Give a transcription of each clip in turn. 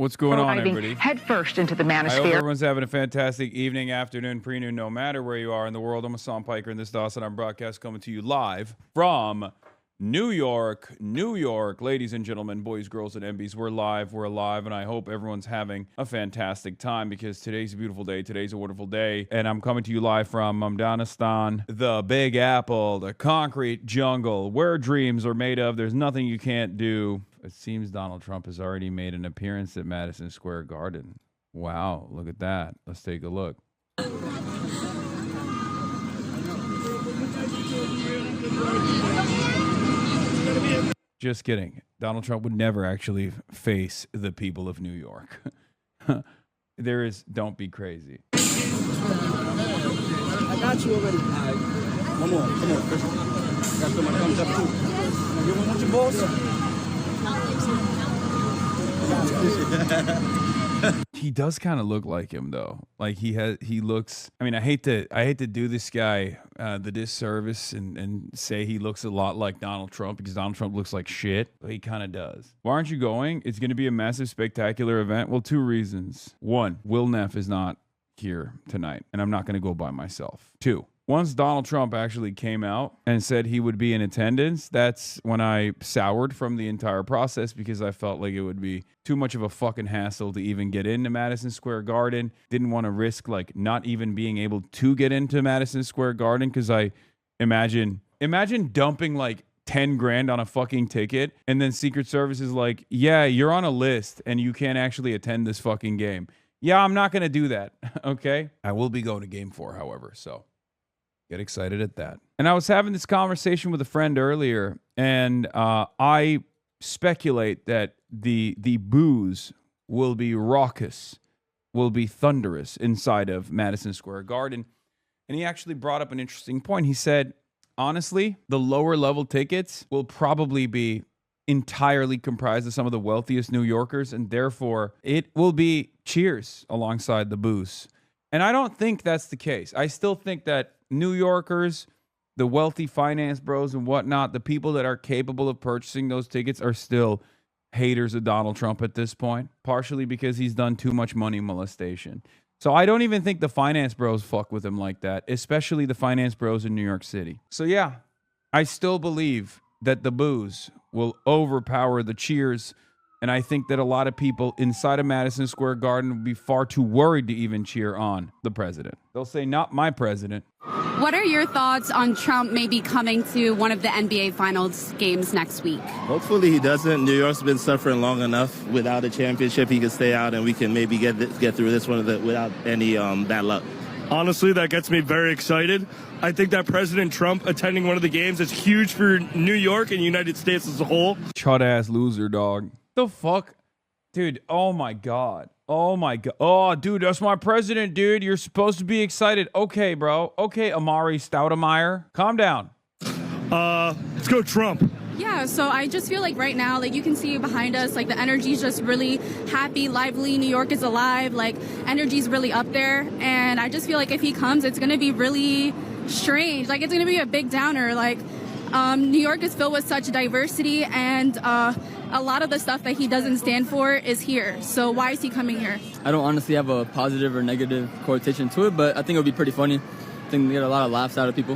What's going on, everybody? Head first into the I hope manosphere. everyone's having a fantastic evening, afternoon, pre-noon, no matter where you are in the world. I'm Hassan Piker, and this is the Awesome broadcast coming to you live from New York, New York. Ladies and gentlemen, boys, girls, and MBs, we're live, we're alive, and I hope everyone's having a fantastic time because today's a beautiful day, today's a wonderful day, and I'm coming to you live from Afghanistan, the Big Apple, the concrete jungle, where dreams are made of. There's nothing you can't do. It seems Donald Trump has already made an appearance at Madison Square Garden. Wow, look at that. Let's take a look. Just kidding. Donald Trump would never actually face the people of New York. Don't be crazy. I got you already. Come on. I got some thumbs up too. You want your boss? He does kind of look like him though. Like he looks, I mean, I hate to do this guy the disservice and say he looks a lot like Donald Trump because Donald Trump looks like shit, but he kind of does. Why aren't you going? It's going to be a massive, spectacular event. Well, two reasons. One, Will Neff is not here tonight, and I'm not going to go by myself. Two, once Donald Trump actually came out and said he would be in attendance, that's when I soured from the entire process because I felt like it would be too much of a fucking hassle to even get into Madison Square Garden. Didn't want to risk like not even being able to get into Madison Square Garden because I imagine dumping like 10 grand on a fucking ticket and then Secret Service is like, yeah, you're on a list and you can't actually attend this fucking game. Yeah, I'm not going to do that. Okay. I will be going to game 4, however. So get excited at that. And I was having this conversation with a friend earlier, and I speculate that the boos will be raucous, will be thunderous inside of Madison Square Garden. And he actually brought up an interesting point. He said, honestly, the lower level tickets will probably be entirely comprised of some of the wealthiest New Yorkers, and therefore it will be cheers alongside the boos. And I don't think that's the case. I still think that New Yorkers, the wealthy finance bros and whatnot, the people that are capable of purchasing those tickets are still haters of Donald Trump at this point, partially because he's done too much money molestation. So I don't even think the finance bros fuck with him like that, especially the finance bros in New York City. So yeah, I still believe that the boos will overpower the cheers. And I think that a lot of people inside of Madison Square Garden will be far too worried to even cheer on the president. They'll say, not my president. What are your thoughts on Trump maybe coming to one of the NBA Finals games next week? Hopefully he doesn't. New York's been suffering long enough. Without a championship, he can stay out and we can maybe get through this one without any bad luck. Honestly, that gets me very excited. I think that President Trump attending one of the games is huge for New York and the United States as a whole. Chud-ass loser, dog. The fuck? Dude, oh my God. Oh my God. Oh, dude, that's my president, dude. You're supposed to be excited. Okay, bro. Okay, Amari Stoudemire. Calm down. Let's go Trump. Yeah, so I just feel like right now, like you can see behind us, like the energy's just really happy, lively. New York is alive. Like energy's really up there. And I just feel like if he comes, it's going to be really strange. Like it's going to be a big downer. Like New York is filled with such diversity and a lot of the stuff that he doesn't stand for is here. So why is he coming here? I don't honestly have a positive or negative connotation to it, but I think it would be pretty funny. I think we get a lot of laughs out of people.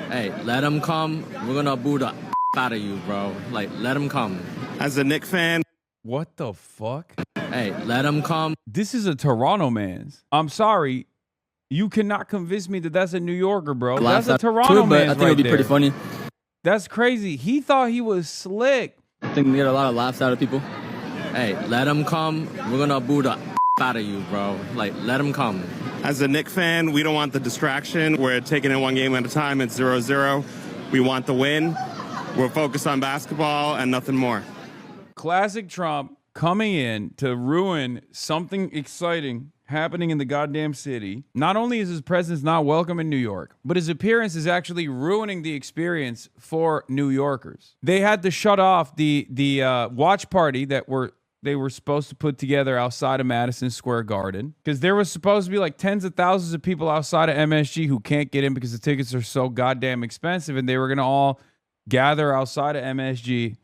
Hey, let him come. We're going to boo the out of you, bro. Like, let him come. As a Knicks fan. What the fuck? Hey, let him come. This is a Toronto man's. I'm sorry. You cannot convince me that that's a New Yorker, bro. That's a Toronto man's. I think it would be pretty funny. That's crazy. He thought he was slick. I think we get a lot of laughs out of people. Hey, let him come. We're going to boo the out of you, bro. Like, let him come. As a Knicks fan, we don't want the distraction. We're taking it one game at a time. It's 0-0. We want the win. We're focused on basketball and nothing more. Classic Trump coming in to ruin something exciting happening in the goddamn city. Not only is his presence not welcome in New York, but his appearance is actually ruining the experience for New Yorkers. They had to shut off the watch party that they were supposed to put together outside of Madison Square Garden because there was supposed to be like tens of thousands of people outside of MSG who can't get in because the tickets are so goddamn expensive, and they were going to all gather outside of MSG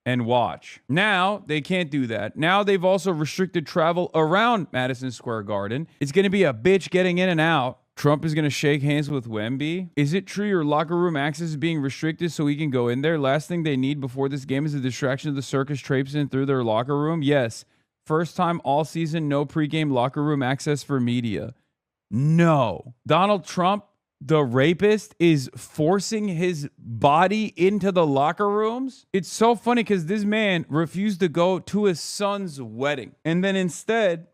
and watch. Now, they can't do that. Now, they've also restricted travel around Madison Square Garden. It's going to be a bitch getting in and out. Trump is going to shake hands with Wemby. Is it true your locker room access is being restricted so he can go in there? Last thing they need before this game is a distraction of the circus traipsing through their locker room? Yes. First time all season, no pregame locker room access for media. No. Donald Trump, the rapist, is forcing his body into the locker rooms. It's so funny because this man refused to go to his son's wedding and then instead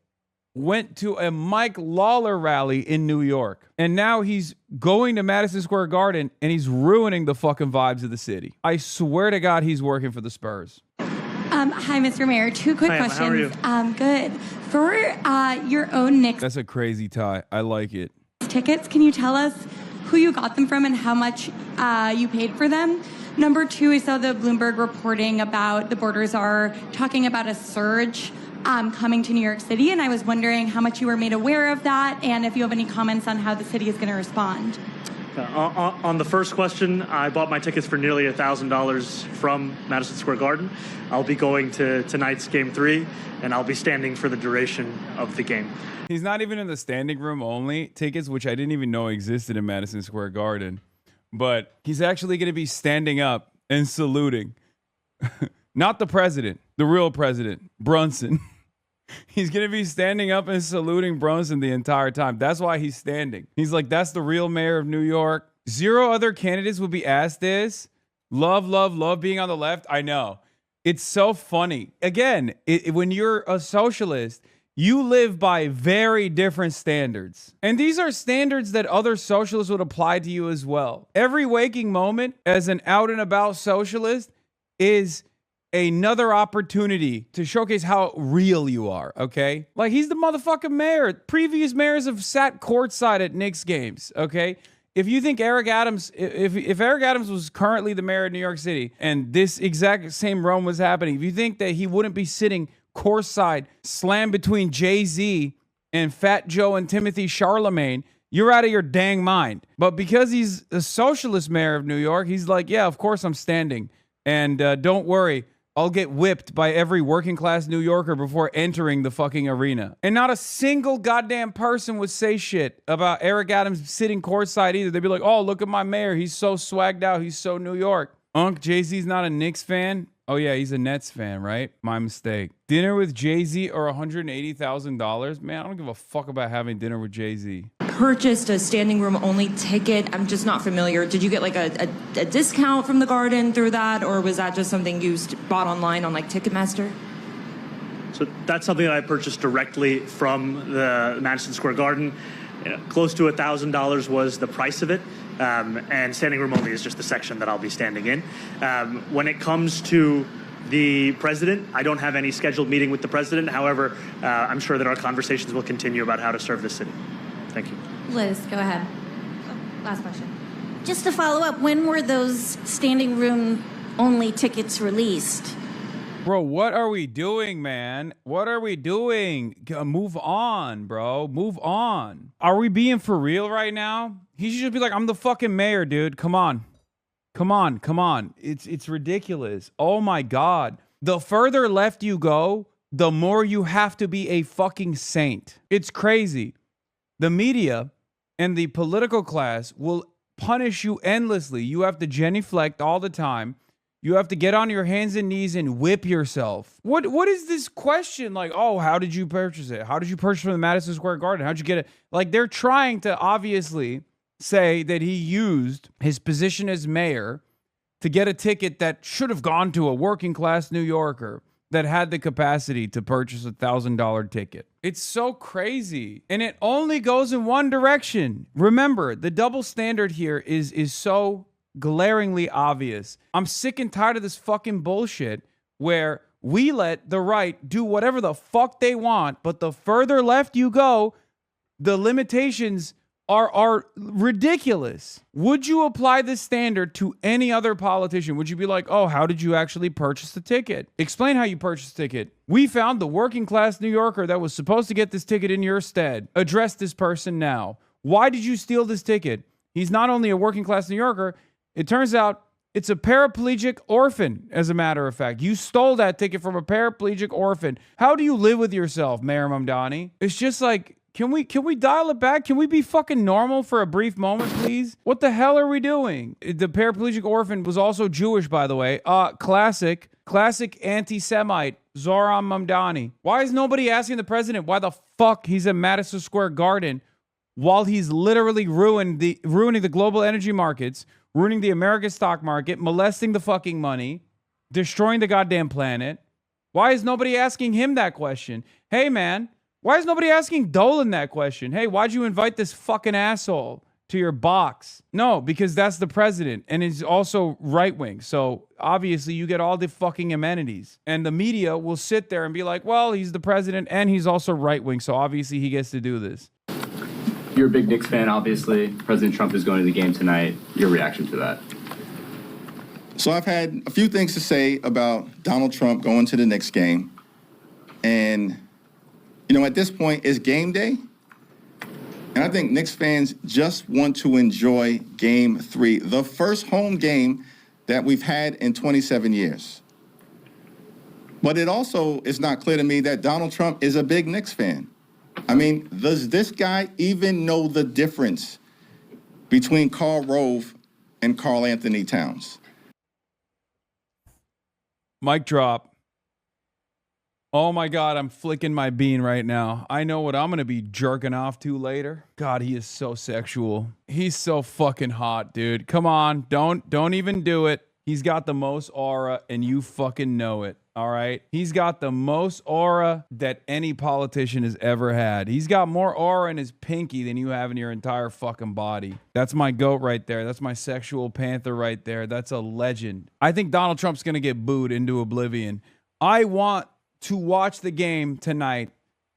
went to a Mike Lawler rally in New York. And now he's going to Madison Square Garden and he's ruining the fucking vibes of the city. I swear to God, he's working for the Spurs. Hi, Mr. Mayor. Two quick questions. How are you? Good. For your own Knicks That's a crazy tie. I like it. tickets, can you tell us who you got them from and how much you paid for them? Number two, I saw the Bloomberg reporting about the borders are talking about a surge coming to New York City, and I was wondering how much you were made aware of that and if you have any comments on how the city is going to respond. On the first question, I bought my tickets for nearly $1,000 from Madison Square Garden. I'll be going to tonight's Game 3, and I'll be standing for the duration of the game. He's not even in the standing room only tickets, which I didn't even know existed in Madison Square Garden. But he's actually going to be standing up and saluting. Not the president, the real president, Brunson. He's going to be standing up and saluting Brunson the entire time. That's why he's standing. He's like, that's the real mayor of New York. 0 other candidates will be asked this. Love, love, love being on the left. I know. It's so funny. Again, when you're a socialist, you live by very different standards. And these are standards that other socialists would apply to you as well. Every waking moment as an out and about socialist is another opportunity to showcase how real you are, okay? Like, he's the motherfucking mayor. Previous mayors have sat courtside at Knicks games, okay? If you think Eric Adams, if Eric Adams was currently the mayor of New York City and this exact same run was happening, if you think that he wouldn't be sitting courtside, slammed between Jay-Z and Fat Joe and Timothy Charlemagne, you're out of your dang mind. But because he's a socialist mayor of New York, he's like, yeah, of course I'm standing. And don't worry, I'll get whipped by every working class New Yorker before entering the fucking arena. And not a single goddamn person would say shit about Eric Adams sitting courtside either. They'd be like, oh, look at my mayor. He's so swagged out. He's so New York. Jay-Z's not a Knicks fan? Oh, yeah, he's a Nets fan, right? My mistake. Dinner with Jay-Z or $180,000? Man, I don't give a fuck about having dinner with Jay-Z. Purchased a standing room only ticket. I'm just not familiar. Did you get like a discount from the Garden through that, or was that just something you bought online on like Ticketmaster? So that's something that I purchased directly from the Madison Square Garden. Close to $1,000 was the price of it. And standing room only is just the section that I'll be standing in. When it comes to the president, I don't have any scheduled meeting with the president. However, I'm sure that our conversations will continue about how to serve the city. Thank you. Liz, go ahead. Last question. Just to follow up, when were those standing room only tickets released? Bro, what are we doing, man? What are we doing? Move on, bro. Move on. Are we being for real right now? He should just be like, I'm the fucking mayor, dude. Come on. Come on. Come on. It's ridiculous. Oh my God. The further left you go, the more you have to be a fucking saint. It's crazy. The media and the political class will punish you endlessly. You have to genuflect all the time. You have to get on your hands and knees and whip yourself. What is this question? Like, oh, how did you purchase it? How did you purchase from the Madison Square Garden? How'd you get it? Like, they're trying to obviously say that he used his position as mayor to get a ticket that should have gone to a working class New Yorker that had the capacity to purchase $1,000 ticket. It's so crazy. And it only goes in one direction. Remember, the double standard here is so glaringly obvious. I'm sick and tired of this fucking bullshit where we let the right do whatever the fuck they want, but the further left you go, the limitations are ridiculous. Would you apply this standard to any other politician? Would you be like, oh, how did you actually purchase the ticket? Explain how you purchased the ticket. We found the working class New Yorker that was supposed to get this ticket in your stead. Address this person now. Why did you steal this ticket? He's not only a working class New Yorker, it turns out It's a paraplegic orphan, as a matter of fact. You stole that ticket from a paraplegic orphan. How do you live with yourself, Mayor Mamdani? It's just like, can we dial it back? Can we be fucking normal for a brief moment, please? What the hell are we doing? The paraplegic orphan was also Jewish, by the way. Classic anti-Semite, Zohran Mamdani. Why is nobody asking the president why the fuck he's in Madison Square Garden while he's literally ruining the global energy markets, ruining the American stock market, molesting the fucking money, destroying the goddamn planet? Why is nobody asking him that question? Hey, man. Why is nobody asking Dolan that question? Hey, why'd you invite this fucking asshole to your box? No, because that's the president, and he's also right-wing. So obviously you get all the fucking amenities. And the media will sit there and be like, well, he's the president and he's also right-wing, so obviously he gets to do this. You're a big Knicks fan, obviously. President Trump is going to the game tonight. Your reaction to that? So I've had a few things to say about Donald Trump going to the Knicks game. And you know, at this point, it's game day. And I think Knicks fans just want to enjoy Game 3, the first home game that we've had in 27 years. But it also is not clear to me that Donald Trump is a big Knicks fan. I mean, does this guy even know the difference between Karl Rove and Karl Anthony Towns? Mic drop. Oh my God, I'm flicking my bean right now. I know what I'm going to be jerking off to later. God, he is so sexual. He's so fucking hot, dude. Come on, don't even do it. He's got the most aura and you fucking know it, all right? He's got the most aura that any politician has ever had. He's got more aura in his pinky than you have in your entire fucking body. That's my goat right there. That's my sexual panther right there. That's a legend. I think Donald Trump's going to get booed into oblivion. I want to watch the game tonight,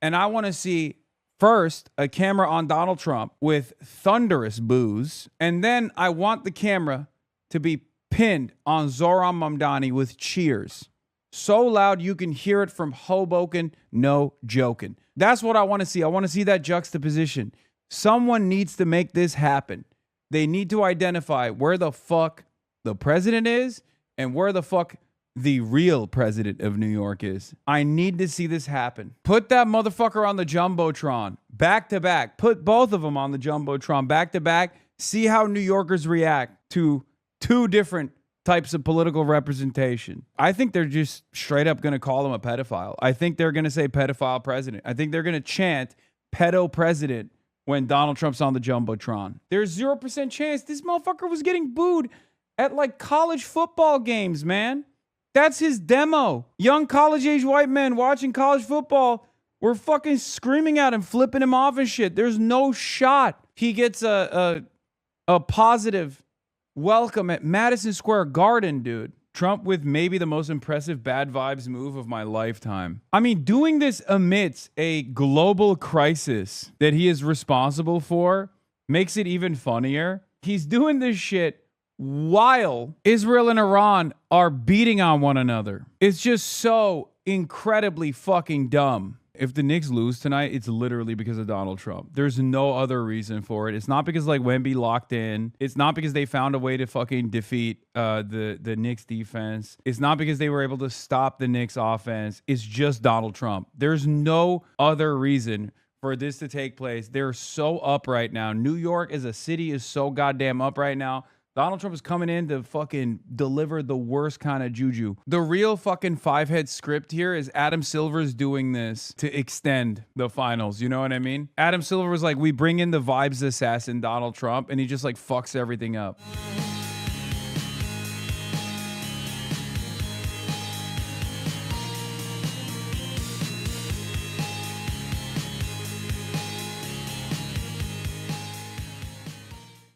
and I want to see first a camera on Donald Trump with thunderous boos, and then I want the camera to be pinned on Zohran Mamdani with cheers so loud you can hear it from Hoboken. No joking. That's what I want to see. I want to see that juxtaposition. Someone needs to make this happen. They need to identify where the fuck the president is and where the fuck the real president of New York is. I need to see this happen. Put that motherfucker on the Jumbotron back to back. Put both of them on the Jumbotron back to back. See how New Yorkers react to two different types of political representation. I think they're just straight up going to call him a pedophile. I think they're going to say pedophile president. I think they're going to chant pedo president when Donald Trump's on the Jumbotron. There's 0% chance this motherfucker was getting booed at like college football games, man. That's his demo. Young college-age white men watching college football were fucking screaming at him, flipping him off and shit. There's no shot he gets a positive welcome at Madison Square Garden, dude. Trump with maybe the most impressive bad vibes move of my lifetime. I mean, doing this amidst a global crisis that he is responsible for makes it even funnier. He's doing this shit while Israel and Iran are beating on one another. It's just so incredibly fucking dumb. If the Knicks lose tonight, it's literally because of Donald Trump. There's no other reason for it. It's not because like Wemby locked in. It's not because they found a way to fucking defeat the Knicks defense. It's not because they were able to stop the Knicks offense. It's just Donald Trump. There's no other reason for this to take place. They're so up right now. New York as a city is so goddamn up right now. Donald Trump is coming in to fucking deliver the worst kind of juju. The real fucking five-head script here is Adam Silver's doing this to extend the finals. You know what I mean? Adam Silver was like, we bring in the vibes assassin Donald Trump, and he just like fucks everything up.